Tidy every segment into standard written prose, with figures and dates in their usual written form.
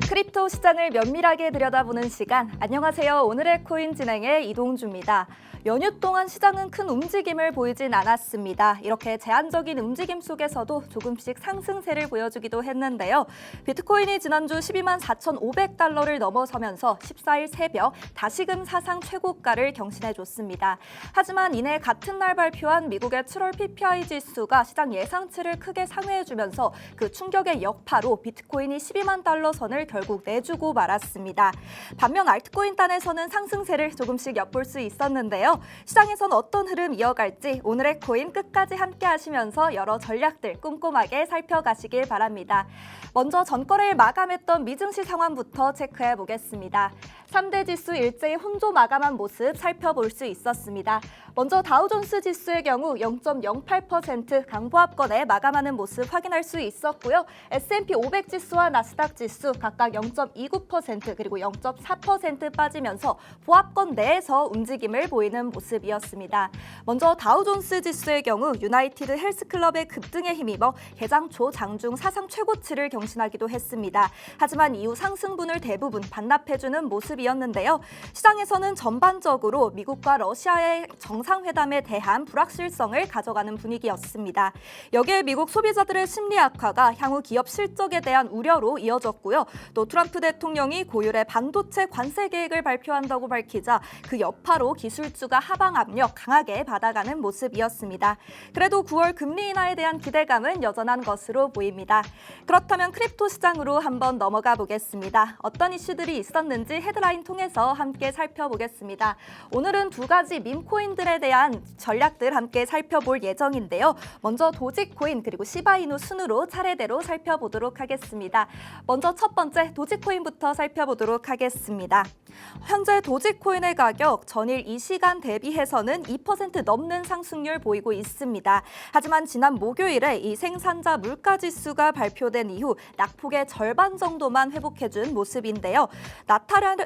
크립토 시장을 면밀하게 들여다보는 시간. 안녕하세요. 오늘의 코인 진행의 이동주입니다. 연휴 동안 시장은 큰 움직임을 보이진 않았습니다. 이렇게 제한적인 움직임 속에서도 조금씩 상승세를 보여주기도 했는데요. 비트코인이 지난주 12만 4,500달러를 넘어서면서 14일 새벽 다시금 사상 최고가를 경신해줬습니다. 하지만 이내 같은 날 발표한 미국의 7월 PPI 지수가 시장 예상치를 크게 상회해주면서 그 충격의 여파로 비트코인이 12만 달러 선을 결국 내주고 말았습니다. 반면 알트코인 단에서는 상승세를 조금씩 엿볼 수 있었는데요. 시장에선 어떤 흐름 이어갈지 오늘의 코인 끝까지 함께 하시면서 여러 전략들 꼼꼼하게 살펴가시길 바랍니다. 먼저 전거래일 마감했던 미증시 상황부터 체크해 보겠습니다. 3대 지수 일제히 혼조 마감한 모습 살펴볼 수 있었습니다. 먼저 다우존스 지수의 경우 0.08% 강보합권에 마감하는 모습 확인할 수 있었고요. S&P 500 지수와 나스닥 지수 각각 0.29% 그리고 0.4% 빠지면서 보합권 내에서 움직임을 보이는 모습이었습니다. 먼저 다우존스 지수의 경우 유나이티드 헬스클럽의 급등에 힘입어 개장 초 장중 사상 최고치를 경신하기도 했습니다. 하지만 이후 상승분을 대부분 반납해주는 모습이었는데요. 시장에서는 전반적으로 미국과 러시아의 정상회담에 대한 불확실성을 가져가는 분위기였습니다. 여기에 미국 소비자들의 심리 악화가 향후 기업 실적에 대한 우려로 이어졌고요. 또 트럼프 대통령이 고율의 반도체 관세 계획을 발표한다고 밝히자 그 여파로 기술주가 하방 압력 강하게 받아가는 모습이었습니다. 그래도 9월 금리 인하에 대한 기대감은 여전한 것으로 보입니다. 그렇다면 크립토 시장으로 한번 넘어가 보겠습니다. 어떤 이슈들이 있었는지 헤드라인 통해서 함께 살펴보겠습니다. 오늘은 두 가지 밈코인들에 대한 전략들 함께 살펴볼 예정인데요. 먼저 도지코인 그리고 시바이누 순으로 차례대로 살펴보도록 하겠습니다. 먼저 첫 번째 도지코인부터 살펴보도록 하겠습니다. 현재 도지코인의 가격 전일 이 시간 대비해서는 2% 넘는 상승률 보이고 있습니다. 하지만 지난 목요일에 이 생산자 물가지수가 발표된 이후 낙폭의 절반 정도만 회복해준 모습인데요.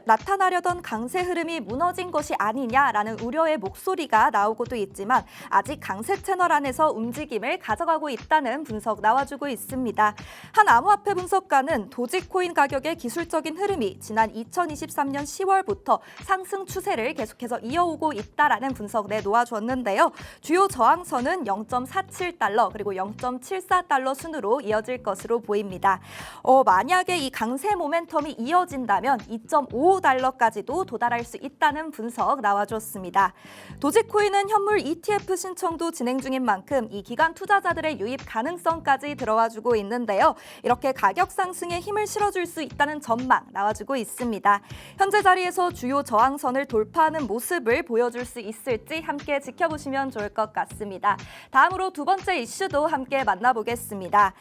나타나려던 강세 흐름이 무너진 것이 아니냐라는 우려의 목소리가 나오고도 있지만 아직 강세 채널 안에서 움직임을 가져가고 있다는 분석 나와주고 있습니다. 한 암호화폐 분석가는 도지코인 가격의 기술적인 흐름이 지난 2023년 10월부터 상승 추세를 계속해서 이어오고 있다라는 분석 내놓아줬는데요. 주요 저항선은 0.47달러 그리고 0.74달러 순으로 이어질 것으로 보입니다. 만약에 이 강세 모멘텀이 이어진다면 2.55달러까지도 도달할 수 있다는 분석 나와줬습니다. 도지코인은 현물 ETF 신청도 진행 중인 만큼 이 기관 투자자들의 유입 가능성까지 들어와주고 있는데요. 이렇게 가격 상승에 힘을 실어줄 수 있다는 전망 나와주고 있습니다. 현재 자리에서 주요 저항선을 돌파하는 모습을 보여줄 수 있을지 함께 지켜보시면 좋을 것 같습니다. 다음으로 두 번째 이슈도 함께 만나보겠습니다.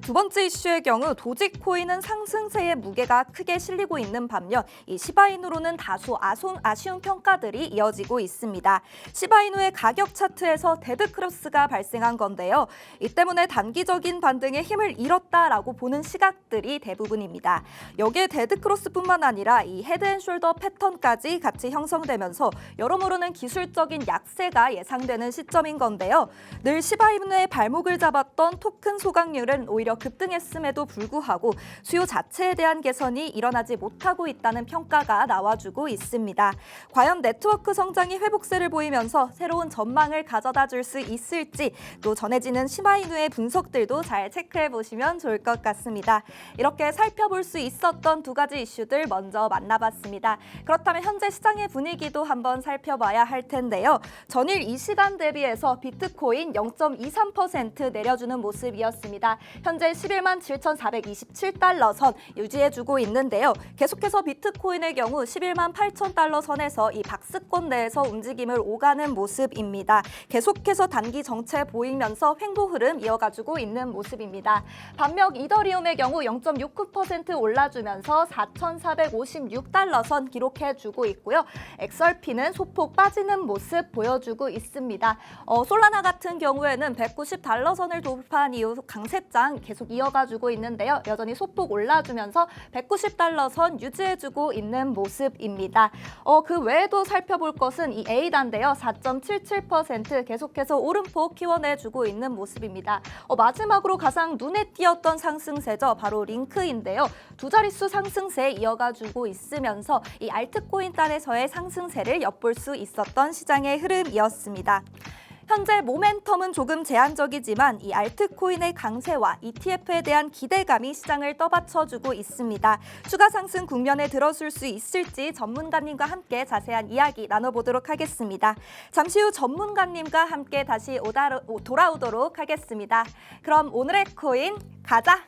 두 번째 이슈의 경우 도지코인은 상승세의 무게가 크게 실리고 있는 반면 이 시바이누로는 다소 아쉬운 평가들이 이어지고 있습니다. 시바이누의 가격 차트에서 데드크로스가 발생한 건데요. 이 때문에 단기적인 반등에 힘을 잃었다라고 보는 시각들이 대부분입니다. 여기에 데드크로스뿐만 아니라 이 헤드앤숄더 패턴까지 같이 형성되면서 여러모로는 기술적인 약세가 예상되는 시점인 건데요. 늘 시바이누의 발목을 잡았던 토큰 소각률은 오히려 급등했음에도 불구하고 수요 자체에 대한 개선이 일어나지 못하고 있다는 평가가 나와주고 있습니다. 과연 네트워크 성장이 회복세를 보이면서 새로운 전망을 가져다 줄 수 있을지 또 전해지는 시바이누의 분석들도 잘 체크해 보시면 좋을 것 같습니다. 이렇게 살펴볼 수 있었던 두 가지 이슈들 먼저 만나봤습니다. 그렇다면 현재 시장의 분위기도 한번 살펴봐야 할 텐데요. 전일 이 시간 대비해서 비트코인 0.23% 내려주는 모습이었습니다. 현재 11만 7,427달러 선 유지해주고 있는데요. 계속해서 비트코인의 경우 11만 8천 달러 선에서 이 박스권 내에서 움직임을 오가는 모습입니다. 계속해서 단기 정체 보이면서 횡보 흐름 이어가지고 있는 모습입니다. 반면 이더리움의 경우 0.69% 올라주면서 4,456달러 선 기록해주고 있고요. XRP는 소폭 빠지는 모습 보여주고 있습니다. 솔라나 같은 경우에는 190달러 선을 돌파한 이후 강세장 계속 이어가지고 있는데요. 여전히 소폭 올라주면서 190달러 선 유지해주고 있는 모습입니다. 그 외에도 살펴볼 것은 이 A단인데요. 4.77% 계속해서 오름폭 키워내주고 있는 모습입니다. 마지막으로 가장 눈에 띄었던 상승세죠. 바로 링크인데요. 있는데요. 두 자릿수 상승세 이어가주고 있으면서 이 알트코인 단에서의 상승세를 엿볼 수 있었던 시장의 흐름이었습니다. 현재 모멘텀은 조금 제한적이지만 이 알트코인의 강세와 ETF에 대한 기대감이 시장을 떠받쳐주고 있습니다. 추가 상승 국면에 들어설 수 있을지 전문가님과 함께 자세한 이야기 나눠보도록 하겠습니다. 잠시 후 전문가님과 함께 다시 돌아오도록 하겠습니다. 그럼 오늘의 코인 가자!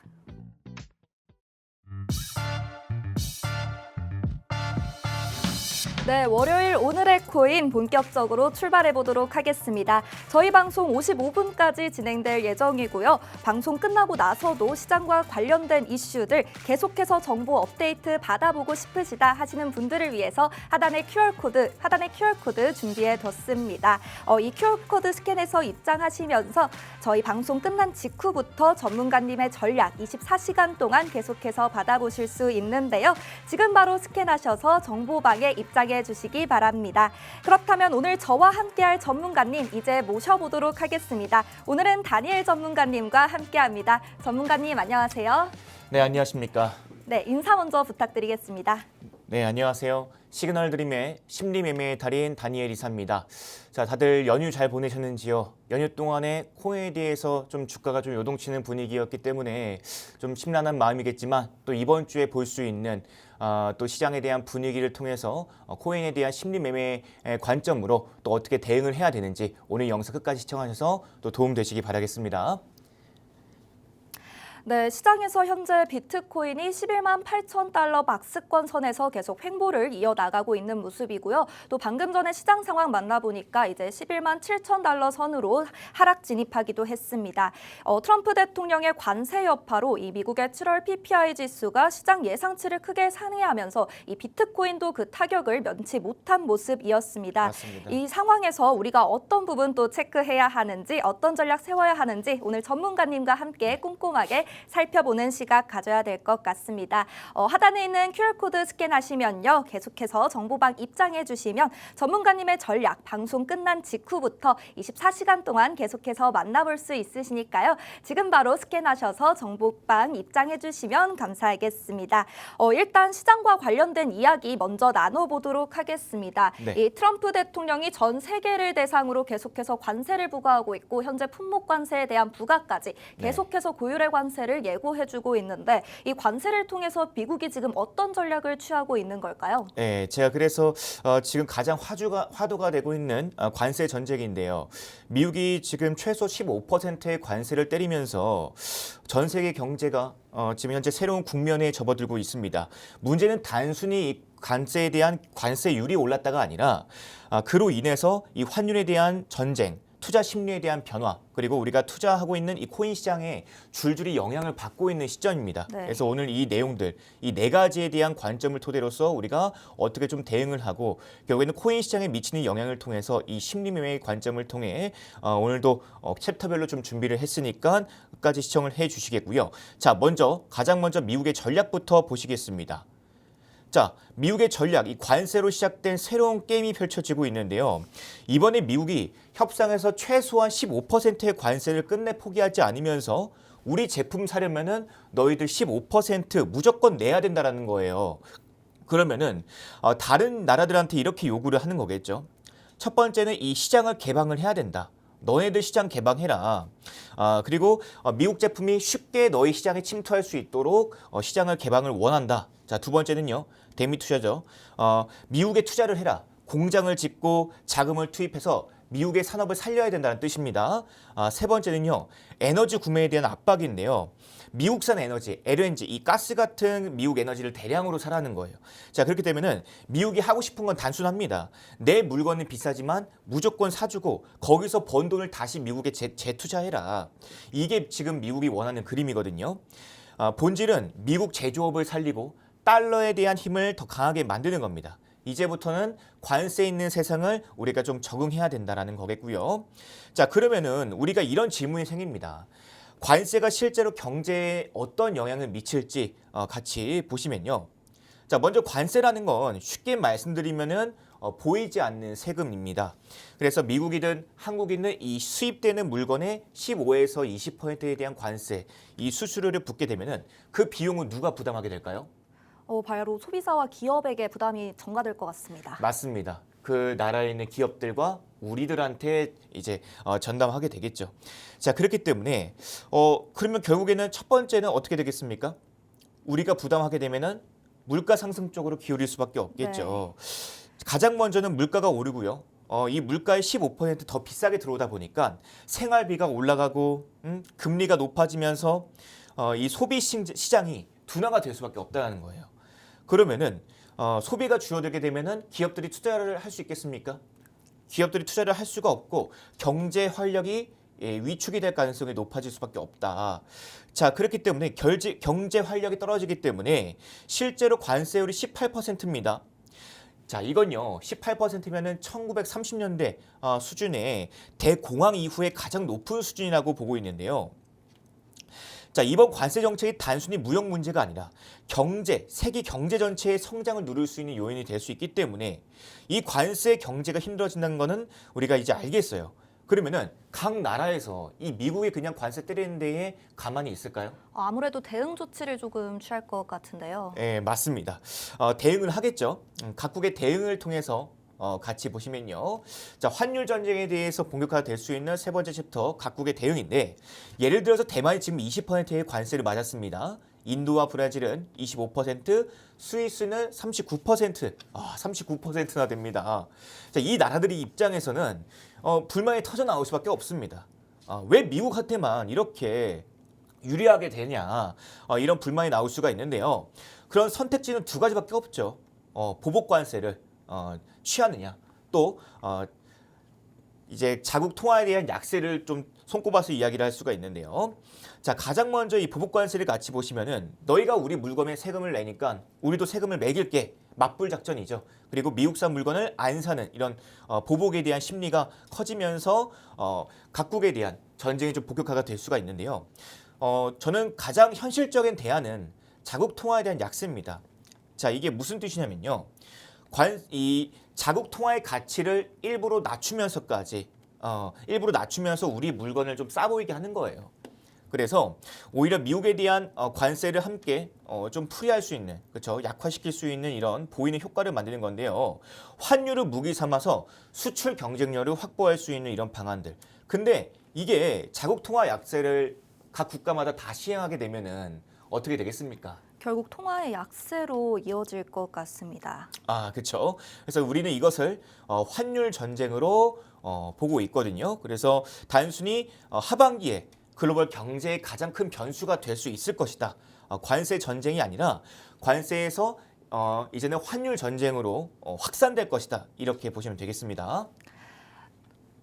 네, 월요일 오늘의 코인 본격적으로 출발해 보도록 하겠습니다. 저희 방송 55분까지 진행될 예정이고요. 방송 끝나고 나서도 시장과 관련된 이슈들 계속해서 정보 업데이트 받아보고 싶으시다 하시는 분들을 위해서 하단에 QR코드 준비해 뒀습니다. 이 QR코드 스캔해서 입장하시면서 저희 방송 끝난 직후부터 전문가님의 전략 24시간 동안 계속해서 받아보실 수 있는데요. 지금 바로 스캔하셔서 정보방에 입장해 주시기 바랍니다. 그렇다면 오늘 저와 함께할 전문가님 이제 모셔보도록 하겠습니다. 오늘은 다니엘 전문가님과 함께합니다. 전문가님 안녕하세요. 네, 안녕하십니까. 네, 인사 먼저 부탁드리겠습니다. 네, 안녕하세요. 시그널 드림의 심리 매매의 달인 다니엘 이사입니다. 자, 다들 연휴 잘 보내셨는지요? 연휴 동안에 코인에 대해서 좀 주가가 좀 요동치는 분위기였기 때문에 좀 심란한 마음이겠지만 또 이번 주에 볼 수 있는 또 시장에 대한 분위기를 통해서 코인에 대한 심리 매매의 관점으로 또 어떻게 대응을 해야 되는지 오늘 영상 끝까지 시청하셔서 또 도움 되시기 바라겠습니다. 네, 시장에서 현재 비트코인이 11만 8천 달러 박스권 선에서 계속 횡보를 이어나가고 있는 모습이고요. 또 방금 전에 시장 상황 만나보니까 이제 11만 7천 달러 선으로 하락 진입하기도 했습니다. 트럼프 대통령의 관세 여파로 이 미국의 7월 PPI 지수가 시장 예상치를 크게 상회하면서 이 비트코인도 그 타격을 면치 못한 모습이었습니다. 맞습니다. 이 상황에서 우리가 어떤 부분 또 체크해야 하는지, 어떤 전략 세워야 하는지 오늘 전문가님과 함께 꼼꼼하게 살펴보는 시각 가져야 될 것 같습니다. 하단에 있는 QR코드 스캔하시면요. 계속해서 정보방 입장해 주시면 전문가님의 전략 방송 끝난 직후부터 24시간 동안 계속해서 만나볼 수 있으시니까요. 지금 바로 스캔하셔서 정보방 입장해 주시면 감사하겠습니다. 일단 시장과 관련된 이야기 먼저 나눠보도록 하겠습니다. 네. 이 트럼프 대통령이 전 세계를 대상으로 계속해서 관세를 부과하고 있고 현재 품목 관세에 대한 부과까지 계속해서 고율의 관세를 예고해주고 있는데 이 관세를 통해서 미국이 지금 어떤 전략을 취하고 있는 걸까요? 네, 제가 그래서 지금 가장 화두가 되고 있는 관세 전쟁인데요. 미국이 지금 최소 15%의 관세를 때리면서 전 세계 경제가 지금 현재 새로운 국면에 접어들고 있습니다. 문제는 단순히 이 관세에 대한 관세율이 올랐다가 아니라 그로 인해서 이 환율에 대한 전쟁, 투자 심리에 대한 변화, 그리고 우리가 투자하고 있는 이 코인 시장에 줄줄이 영향을 받고 있는 시점입니다. 네. 그래서 오늘 이 내용들, 이 네 가지에 대한 관점을 토대로서 우리가 어떻게 좀 대응을 하고 결국에는 코인 시장에 미치는 영향을 통해서 이 심리 매매의 관점을 통해 오늘도 챕터별로 좀 준비를 했으니까 끝까지 시청을 해 주시겠고요. 자, 가장 먼저 미국의 전략부터 보시겠습니다. 자, 미국의 전략, 이 관세로 시작된 새로운 게임이 펼쳐지고 있는데요. 이번에 미국이 협상에서 최소한 15%의 관세를 끝내 포기하지 않으면서 우리 제품 사려면은 너희들 15% 무조건 내야 된다라는 거예요. 그러면은 다른 나라들한테 이렇게 요구를 하는 거겠죠. 첫 번째는 이 시장을 개방을 해야 된다. 너네들 시장 개방해라. 그리고 미국 제품이 쉽게 너희 시장에 침투할 수 있도록 시장을 개방을 원한다. 자, 두 번째는요. 대미 투자죠. 미국에 투자를 해라. 공장을 짓고 자금을 투입해서 미국의 산업을 살려야 된다는 뜻입니다. 세 번째는요. 에너지 구매에 대한 압박인데요. 미국산 에너지, LNG, 이 가스 같은 미국 에너지를 대량으로 사라는 거예요. 자, 그렇게 되면은 미국이 하고 싶은 건 단순합니다. 내 물건은 비싸지만 무조건 사주고 거기서 번 돈을 다시 미국에 재투자해라. 이게 지금 미국이 원하는 그림이거든요. 본질은 미국 제조업을 살리고 달러에 대한 힘을 더 강하게 만드는 겁니다. 이제부터는 관세 있는 세상을 우리가 좀 적응해야 된다라는 거겠고요. 자, 그러면은 우리가 이런 질문이 생깁니다. 관세가 실제로 경제에 어떤 영향을 미칠지 같이 보시면요. 자, 먼저 관세라는 건 쉽게 말씀드리면은 보이지 않는 세금입니다. 그래서 미국이든 한국이든 이 수입되는 물건의 15에서 20%에 대한 관세, 이 수수료를 붙게 되면은 그 비용은 누가 부담하게 될까요? 바로 소비자와 기업에게 부담이 전가될 것 같습니다. 맞습니다. 그 나라에 있는 기업들과 우리들한테 이제 전담하게 되겠죠. 자, 그렇기 때문에 그러면 결국에는 첫 번째는 어떻게 되겠습니까? 우리가 부담하게 되면은 물가 상승 쪽으로 기울일 수밖에 없겠죠. 가장 먼저는 물가가 오르고요. 이 물가의 15%더 비싸게 들어오다 보니까 생활비가 올라가고 금리가 높아지면서 이 소비 시장이 둔화가 될 수밖에 없다는 거예요. 그러면은 소비가 줄어들게 되면은 기업들이 투자를 할 수 있겠습니까? 기업들이 투자를 할 수가 없고 경제 활력이 위축이 될 가능성이 높아질 수밖에 없다. 자, 그렇기 때문에 경제 활력이 떨어지기 때문에 실제로 관세율이 18%입니다. 자, 이건요, 18%면은 1930년대 수준의 대공황 이후에 가장 높은 수준이라고 보고 있는데요. 자, 이번 관세 정책이 단순히 무역 문제가 아니라 세계 경제 전체의 성장을 누릴 수 있는 요인이 될 수 있기 때문에 이 관세 경제가 힘들어진다는 거는 우리가 이제 알겠어요. 그러면은 각 나라에서 이 미국이 그냥 관세 때리는 데에 가만히 있을까요? 아무래도 대응 조치를 조금 취할 것 같은데요. 네, 맞습니다. 대응을 하겠죠. 각국의 대응을 통해서 같이 보시면요. 자, 환율 전쟁에 대해서 본격화가 될 수 있는 세 번째 챕터 각국의 대응인데 예를 들어서 대만이 지금 20%의 관세를 맞았습니다. 인도와 브라질은 25%, 스위스는 39%, 39%나 됩니다. 자, 이 나라들의 입장에서는 불만이 터져 나올 수밖에 없습니다. 왜 미국한테만 이렇게 유리하게 되냐, 이런 불만이 나올 수가 있는데요. 그런 선택지는 두 가지밖에 없죠. 보복 관세를 취하느냐, 또 이제 자국 통화에 대한 약세를 좀 손꼽아서 이야기를 할 수가 있는데요. 자, 가장 먼저 이 보복 관세를 같이 보시면은 너희가 우리 물건에 세금을 내니까 우리도 세금을 매길게, 맞불 작전이죠. 그리고 미국산 물건을 안 사는 이런 보복에 대한 심리가 커지면서 각국에 대한 전쟁이 좀 본격화가 될 수가 있는데요. 저는 가장 현실적인 대안은 자국 통화에 대한 약세입니다. 자, 이게 무슨 뜻이냐면요. 이 자국 통화의 가치를 일부러 낮추면서까지 일부러 낮추면서 우리 물건을 좀 싸 보이게 하는 거예요. 그래서 오히려 미국에 대한 관세를 함께 좀 풀이할 수 있는, 그렇죠? 약화시킬 수 있는 이런 보이는 효과를 만드는 건데요. 환율을 무기 삼아서 수출 경쟁력을 확보할 수 있는 이런 방안들. 근데 이게 자국 통화 약세를 각 국가마다 다 시행하게 되면은 어떻게 되겠습니까? 결국 통화의 약세로 이어질 것 같습니다. 그렇죠. 그래서 우리는 이것을 환율 전쟁으로 보고 있거든요. 그래서 단순히 하반기에 글로벌 경제의 가장 큰 변수가 될 수 있을 것이다. 관세 전쟁이 아니라 관세에서 이제는 환율 전쟁으로 확산될 것이다. 이렇게 보시면 되겠습니다.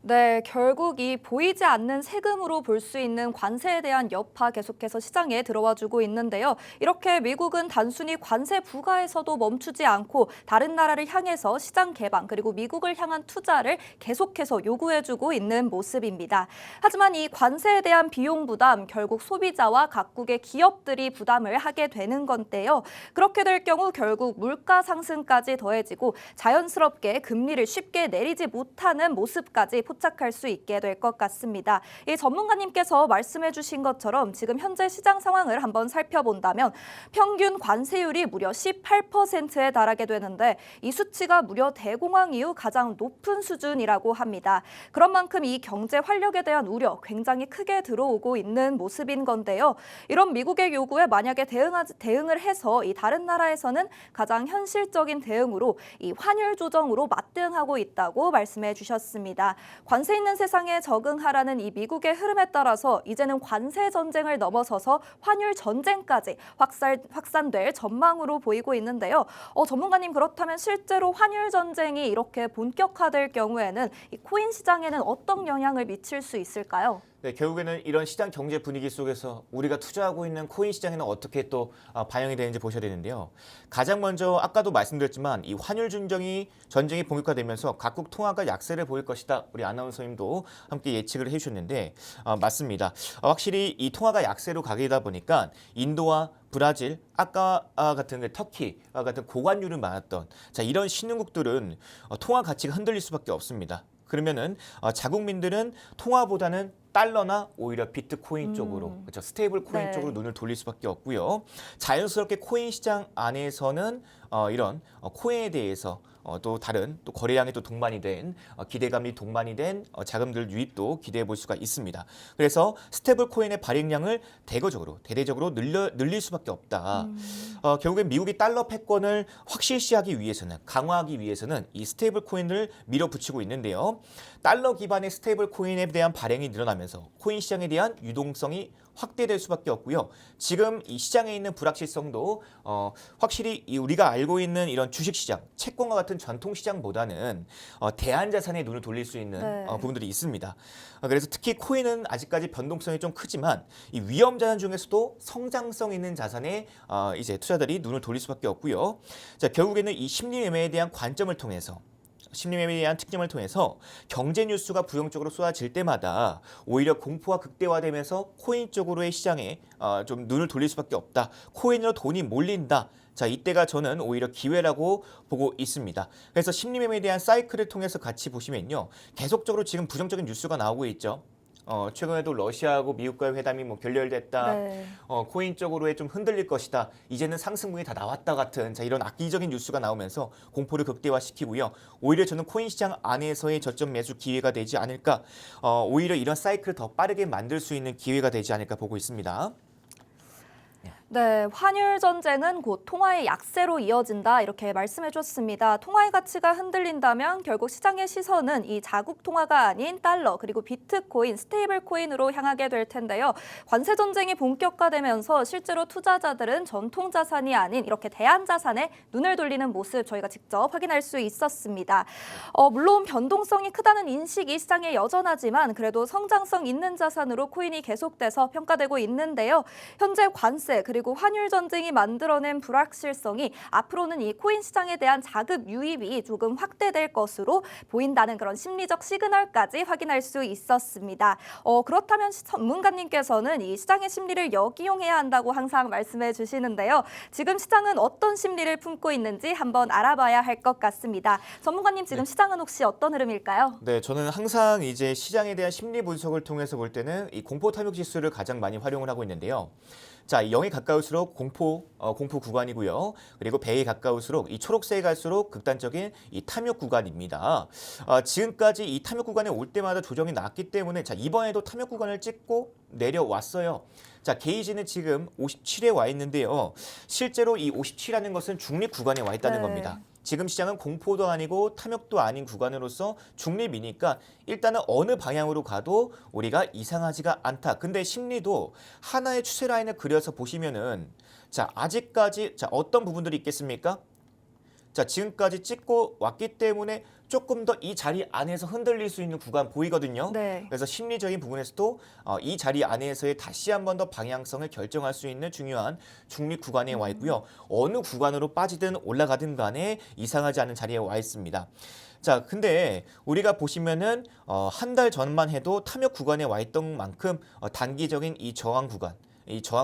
네, 결국 이 보이지 않는 세금으로 볼 수 있는 관세에 대한 여파 계속해서 시장에 들어와 주고 있는데요. 이렇게 미국은 단순히 관세 부과에서도 멈추지 않고 다른 나라를 향해서 시장 개방 그리고 미국을 향한 투자를 계속해서 요구해주고 있는 모습입니다. 하지만 이 관세에 대한 비용 부담 결국 소비자와 각국의 기업들이 부담을 하게 되는 건데요. 그렇게 될 경우 결국 물가 상승까지 더해지고 자연스럽게 금리를 쉽게 내리지 못하는 모습까지 포착할 수 있게 될 것 같습니다. 이 전문가님께서 말씀해 주신 것처럼 지금 현재 시장 상황을 한번 살펴본다면 평균 관세율이 무려 18%에 달하게 되는데 이 수치가 무려 대공황 이후 가장 높은 수준이라고 합니다. 그런 만큼 이 경제 활력에 대한 우려 굉장히 크게 들어오고 있는 모습인 건데요. 이런 미국의 요구에 만약에 대응을 해서 이 다른 나라에서는 가장 현실적인 대응으로 이 환율 조정으로 맞대응하고 있다고 말씀해 주셨습니다. 관세 있는 세상에 적응하라는 이 미국의 흐름에 따라서 이제는 관세 전쟁을 넘어서서 환율 전쟁까지 확산될 전망으로 보이고 있는데요. 전문가님 그렇다면 실제로 환율 전쟁이 이렇게 본격화될 경우에는 이 코인 시장에는 어떤 영향을 미칠 수 있을까요? 네, 결국에는 이런 시장 경제 분위기 속에서 우리가 투자하고 있는 코인 시장에는 어떻게 또 반영이 되는지 보셔야 되는데요. 가장 먼저 아까도 말씀드렸지만 이 환율 전쟁이 본격화되면서 각국 통화가 약세를 보일 것이다. 우리 아나운서님도 함께 예측을 해주셨는데 맞습니다. 확실히 이 통화가 약세로 가게다 보니까 인도와 브라질, 아까 같은 터키 같은 고관율을 많았던 이런 신흥국들은 통화 가치가 흔들릴 수밖에 없습니다. 그러면은 자국민들은 통화보다는 달러나 오히려 비트코인 쪽으로, 그렇죠, 스테이블 코인 네. 쪽으로 눈을 돌릴 수밖에 없고요. 자연스럽게 코인 시장 안에서는 이런 코인에 대해서 또 다른 또 거래량이 또 동반이 된 기대감이 동반이 된 자금들 유입도 기대해 볼 수가 있습니다. 그래서 스테이블 코인의 발행량을 대대적으로 늘릴 수밖에 없다. 결국엔 미국이 달러 패권을 확실시하기 위해서는, 강화하기 위해서는 이 스테이블 코인을 밀어붙이고 있는데요. 달러 기반의 스테이블 코인에 대한 발행이 늘어나면서 코인 시장에 대한 유동성이 확대될 수밖에 없고요. 지금 이 시장에 있는 불확실성도 확실히 우리가 알고 있는 이런 주식시장, 채권과 같은 전통시장보다는 대안자산에 눈을 돌릴 수 있는 네. 부분들이 있습니다. 그래서 특히 코인은 아직까지 변동성이 좀 크지만 이 위험자산 중에서도 성장성 있는 자산에 이제 투자들이 눈을 돌릴 수밖에 없고요. 자, 결국에는 이 심리 매매에 대한 관점을 통해서 심리매매에 대한 특징을 통해서 경제 뉴스가 부정적으로 쏟아질 때마다 오히려 공포가 극대화되면서 코인 쪽으로의 시장에 좀 눈을 돌릴 수밖에 없다. 코인으로 돈이 몰린다. 자, 이때가 저는 오히려 기회라고 보고 있습니다. 그래서 심리매매에 대한 사이클을 통해서 같이 보시면요. 계속적으로 지금 부정적인 뉴스가 나오고 있죠. 최근에도 러시아하고 미국과의 회담이 결렬됐다. 네. 코인 쪽으로의 좀 흔들릴 것이다. 이제는 상승분이 다 나왔다 같은 이런 악의적인 뉴스가 나오면서 공포를 극대화시키고요. 오히려 저는 코인 시장 안에서의 저점 매수 기회가 되지 않을까. 오히려 이런 사이클을 더 빠르게 만들 수 있는 기회가 되지 않을까 보고 있습니다. 네, 환율 전쟁은 곧 통화의 약세로 이어진다 이렇게 말씀해 줬습니다. 통화의 가치가 흔들린다면 결국 시장의 시선은 이 자국 통화가 아닌 달러 그리고 비트코인, 스테이블 코인으로 향하게 될 텐데요. 관세 전쟁이 본격화되면서 실제로 투자자들은 전통 자산이 아닌 이렇게 대안 자산에 눈을 돌리는 모습 저희가 직접 확인할 수 있었습니다. 물론 변동성이 크다는 인식이 시장에 여전하지만 그래도 성장성 있는 자산으로 코인이 계속돼서 평가되고 있는데요. 현재 관세 그리고 환율 전쟁이 만들어낸 불확실성이 앞으로는 이 코인 시장에 대한 자금 유입이 조금 확대될 것으로 보인다는 그런 심리적 시그널까지 확인할 수 있었습니다. 그렇다면 전문가님께서는 이 시장의 심리를 역이용해야 한다고 항상 말씀해 주시는데요. 지금 시장은 어떤 심리를 품고 있는지 한번 알아봐야 할 것 같습니다. 전문가님 지금 시장은 혹시 어떤 흐름일까요? 네, 저는 항상 이제 시장에 대한 심리 분석을 통해서 볼 때는 이 공포 탐욕 지수를 가장 많이 활용을 하고 있는데요. 자, 0에 가까울수록 공포 구간이고요. 그리고 100에 가까울수록 이 초록색에 갈수록 극단적인 이 탐욕 구간입니다. 지금까지 이 탐욕 구간에 올 때마다 조정이 났기 때문에 자, 이번에도 탐욕 구간을 찍고 내려왔어요. 자, 게이지는 지금 57에 와 있는데요. 실제로 이 57이라는 것은 중립 구간에 와 있다는 네. 겁니다. 지금 시장은 공포도 아니고 탐욕도 아닌 구간으로서 중립이니까 일단은 어느 방향으로 가도 우리가 이상하지가 않다. 근데 심리도 하나의 추세 라인을 그려서 보시면은 자, 아직까지 어떤 부분들이 있겠습니까? 자, 지금까지 찍고 왔기 때문에 조금 더 이 자리 안에서 흔들릴 수 있는 구간 보이거든요. 네. 그래서 심리적인 부분에서도 이 자리 안에서의 다시 한 번 더 방향성을 결정할 수 있는 중요한 중립 구간에 와 있고요. 어느 구간으로 빠지든 올라가든 간에 이상하지 않은 자리에 와 있습니다. 자, 근데 우리가 보시면은 한 달 전만 해도 탐욕 구간에 와 있던 만큼 단기적인 이 저항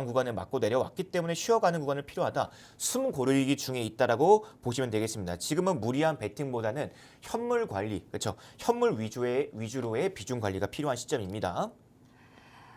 구간을 맞고 내려왔기 때문에 쉬어가는 구간을 필요하다. 숨 고르기 중에 있다라고 보시면 되겠습니다. 지금은 무리한 베팅보다는 현물 관리, 그렇죠? 현물 위주로의 비중 관리가 필요한 시점입니다.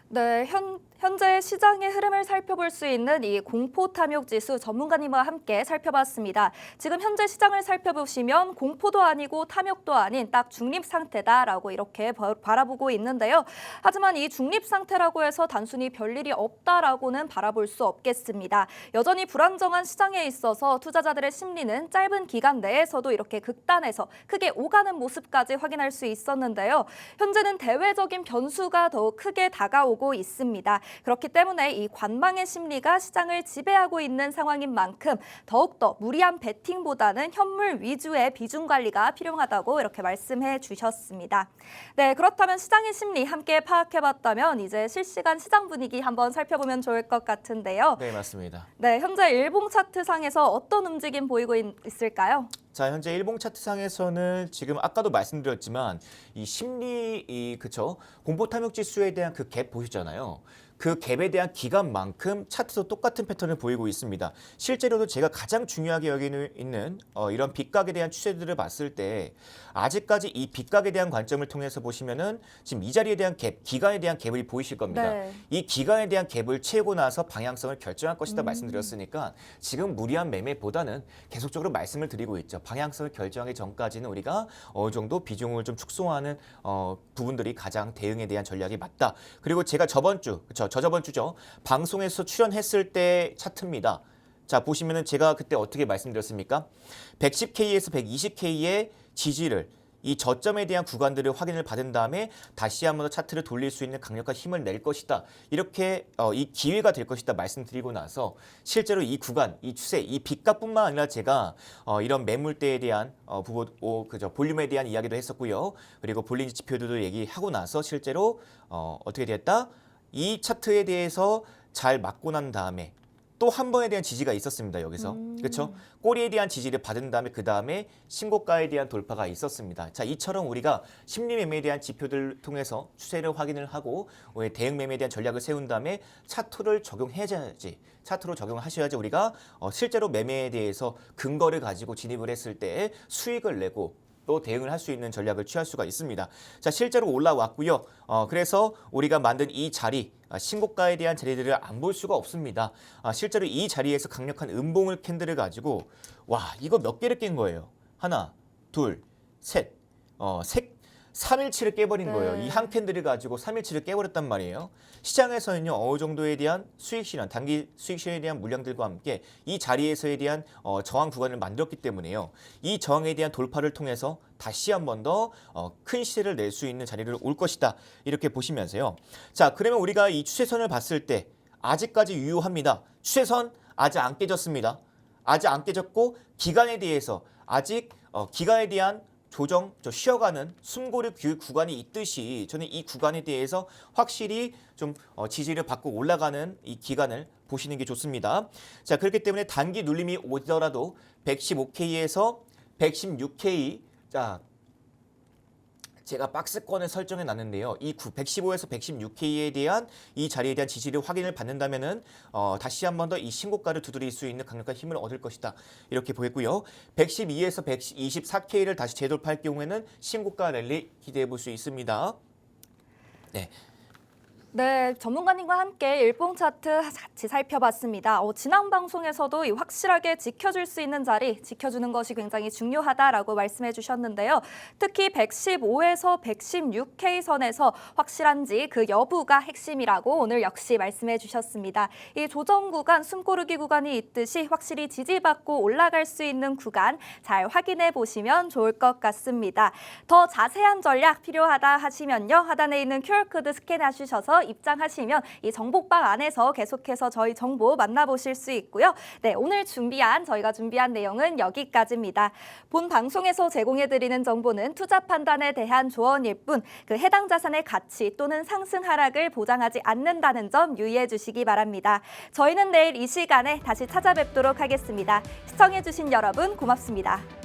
네, 현재 시장의 흐름을 살펴볼 수 있는 이 공포 탐욕 지수 전문가님과 함께 살펴봤습니다. 지금 현재 시장을 살펴보시면 공포도 아니고 탐욕도 아닌 딱 중립 상태다라고 이렇게 바라보고 있는데요. 하지만 이 중립 상태라고 해서 단순히 별일이 없다라고는 바라볼 수 없겠습니다. 여전히 불안정한 시장에 있어서 투자자들의 심리는 짧은 기간 내에서도 이렇게 극단에서 크게 오가는 모습까지 확인할 수 있었는데요. 현재는 대외적인 변수가 더욱 크게 다가오고 있습니다. 그렇기 때문에 이 관망의 심리가 시장을 지배하고 있는 상황인 만큼 더욱더 무리한 베팅보다는 현물 위주의 비중 관리가 필요하다고 이렇게 말씀해 주셨습니다. 네, 그렇다면 시장의 심리 함께 파악해봤다면 이제 실시간 시장 분위기 한번 살펴보면 좋을 것 같은데요. 네, 맞습니다. 네, 현재 일봉 차트상에서 어떤 움직임 보이고 있을까요? 자, 현재 일봉 차트상에서는 지금 아까도 말씀드렸지만 이 심리 그쵸? 공포 탐욕 지수에 대한 그 갭 보시잖아요. 그 갭에 대한 기간만큼 차트도 똑같은 패턴을 보이고 있습니다. 실제로도 제가 가장 중요하게 여기는 있는 이런 빗각에 대한 추세들을 봤을 때 아직까지 이 빗각에 대한 관점을 통해서 보시면은 지금 이 자리에 대한 갭, 기간에 대한 갭이 보이실 겁니다. 네. 이 기간에 대한 갭을 채우고 나서 방향성을 결정할 것이다 말씀드렸으니까 지금 무리한 매매보다는 계속적으로 말씀을 드리고 있죠. 방향성을 결정하기 전까지는 우리가 어느 정도 비중을 좀 축소하는 부분들이 가장 대응에 대한 전략이 맞다. 그리고 제가 저번 주, 그쵸? 저저번 주죠. 방송에서 출연했을 때 차트입니다. 자, 보시면은 제가 그때 어떻게 말씀드렸습니까? 110K에서 120K의 지지를 이 저점에 대한 구간들을 확인을 받은 다음에 다시 한번 더 차트를 돌릴 수 있는 강력한 힘을 낼 것이다. 이렇게 이 기회가 될 것이다 말씀드리고 나서 실제로 이 구간, 이 추세, 이 빗값뿐만 아니라 제가 이런 매물대에 대한 볼륨에 대한 이야기도 했었고요. 그리고 볼린지 지표들도 얘기하고 나서 실제로 어떻게 됐다? 이 차트에 대해서 잘 맞고 난 다음에 또 한 번에 대한 지지가 있었습니다. 여기서. 그렇죠? 꼬리에 대한 지지를 받은 다음에 그 다음에 신고가에 대한 돌파가 있었습니다. 자, 이처럼 우리가 심리 매매에 대한 지표들을 통해서 추세를 확인을 하고 대응 매매에 대한 전략을 세운 다음에 차트를 적용해야지. 차트로 적용을 하셔야지 우리가 실제로 매매에 대해서 근거를 가지고 진입을 했을 때 수익을 내고 또 대응을 할 수 있는 전략을 취할 수가 있습니다. 자, 실제로 올라왔고요. 그래서 우리가 만든 이 자리, 신고가에 대한 자리들을 안 볼 수가 없습니다. 실제로 이 자리에서 강력한 음봉을 캔들을 가지고 와, 이거 몇 개를 깬 거예요? 하나, 둘, 셋, 3일치를 깨버린 거예요. 이 한 캔들을 가지고 3일치를 깨버렸단 말이에요. 시장에서는요, 어느 정도에 대한 수익 실현, 단기 수익 실현에 대한 물량들과 함께 이 자리에서에 대한 저항 구간을 만들었기 때문에요. 이 저항에 대한 돌파를 통해서 다시 한 번 더 큰 시세를 낼 수 있는 자리를 올 것이다. 이렇게 보시면서요. 자, 그러면 우리가 이 추세선을 봤을 때 아직까지 유효합니다. 추세선 아직 안 깨졌습니다. 아직 안 깨졌고 기간에 대해서 아직 기간에 대한 조정, 쉬어가는 숨고르 구간이 있듯이 저는 이 구간에 대해서 확실히 좀 지지를 받고 올라가는 이 기간을 보시는 게 좋습니다. 자, 그렇기 때문에 단기 눌림이 오더라도 115K에서 116K, 자, 제가 박스권을 설정해 놨는데요. 이 115에서 116K에 대한 이 자리에 대한 지지를 확인을 받는다면은 다시 한 번 더 이 신고가를 두드릴 수 있는 강력한 힘을 얻을 것이다. 이렇게 보겠고요. 112에서 124K를 다시 재돌파할 경우에는 신고가 랠리 기대해 볼 수 있습니다. 네. 네, 전문가님과 함께 일봉 차트 같이 살펴봤습니다. 지난 방송에서도 이 확실하게 지켜줄 수 있는 자리, 지켜주는 것이 굉장히 중요하다라고 말씀해 주셨는데요. 특히 115에서 116K 선에서 확실한지 그 여부가 핵심이라고 오늘 역시 말씀해 주셨습니다. 이 조정 구간, 숨고르기 구간이 있듯이 확실히 지지받고 올라갈 수 있는 구간 잘 확인해 보시면 좋을 것 같습니다. 더 자세한 전략 필요하다 하시면요. 하단에 있는 QR코드 스캔해 주셔서 입장하시면 이 정보방 안에서 계속해서 저희 정보 만나보실 수 있고요. 네, 오늘 저희가 준비한 내용은 여기까지입니다. 본 방송에서 제공해드리는 정보는 투자 판단에 대한 조언일 뿐 그 해당 자산의 가치 또는 상승 하락을 보장하지 않는다는 점 유의해 주시기 바랍니다. 저희는 내일 이 시간에 다시 찾아뵙도록 하겠습니다. 시청해주신 여러분 고맙습니다.